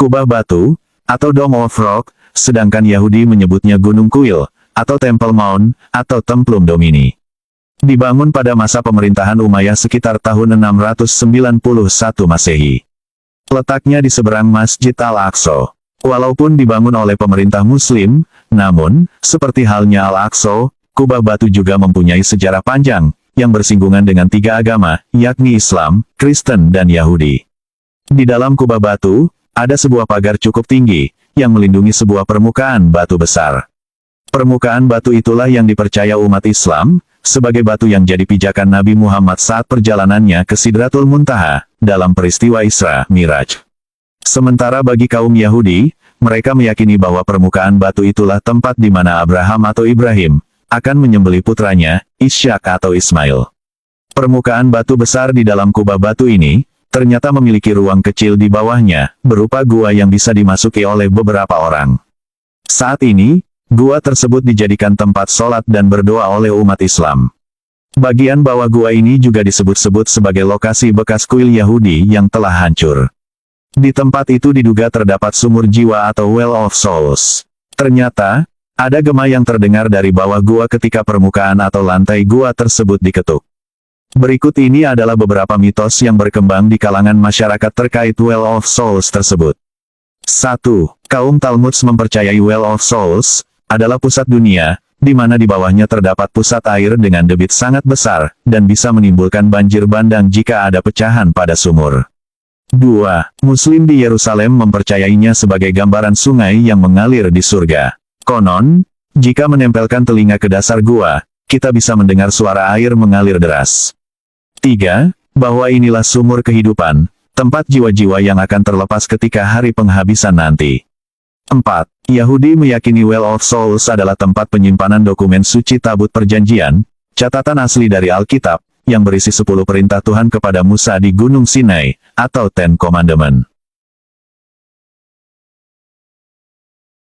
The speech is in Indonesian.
kubah batu, atau Dome of Rock, sedangkan Yahudi menyebutnya Gunung Kuil, atau Temple Mount, atau Templum Domini. Dibangun pada masa pemerintahan Umayyah sekitar tahun 691 Masehi. Letaknya di seberang Masjid Al-Aqsa. Walaupun dibangun oleh pemerintah Muslim, namun, seperti halnya Al-Aqsa, kubah batu juga mempunyai sejarah panjang, yang bersinggungan dengan tiga agama, yakni Islam, Kristen dan Yahudi. Di dalam kubah batu, ada sebuah pagar cukup tinggi, yang melindungi sebuah permukaan batu besar. Permukaan batu itulah yang dipercaya umat Islam, sebagai batu yang jadi pijakan Nabi Muhammad saat perjalanannya ke Sidratul Muntaha, dalam peristiwa Isra Miraj. Sementara bagi kaum Yahudi, mereka meyakini bahwa permukaan batu itulah tempat di mana Abraham atau Ibrahim, akan menyembelih putranya, Ishak atau Ismail. Permukaan batu besar di dalam kubah batu ini, ternyata memiliki ruang kecil di bawahnya, berupa gua yang bisa dimasuki oleh beberapa orang. Saat ini, gua tersebut dijadikan tempat sholat dan berdoa oleh umat Islam. Bagian bawah gua ini juga disebut-sebut sebagai lokasi bekas kuil Yahudi yang telah hancur. Di tempat itu diduga terdapat sumur jiwa atau Well of Souls. Ternyata, ada gema yang terdengar dari bawah gua ketika permukaan atau lantai gua tersebut diketuk. Berikut ini adalah beberapa mitos yang berkembang di kalangan masyarakat terkait Well of Souls tersebut. 1. Kaum Talmuds mempercayai Well of Souls adalah pusat dunia, di mana di bawahnya terdapat pusat air dengan debit sangat besar, dan bisa menimbulkan banjir bandang jika ada pecahan pada sumur. 2. Muslim di Yerusalem mempercayainya sebagai gambaran sungai yang mengalir di surga. Konon, jika menempelkan telinga ke dasar gua, kita bisa mendengar suara air mengalir deras. 3. Bahwa inilah sumur kehidupan, tempat jiwa-jiwa yang akan terlepas ketika hari penghabisan nanti. 4. Yahudi meyakini Well of Souls adalah tempat penyimpanan dokumen suci Tabut Perjanjian, catatan asli dari Alkitab, yang berisi 10 perintah Tuhan kepada Musa di Gunung Sinai, atau Ten Commandment.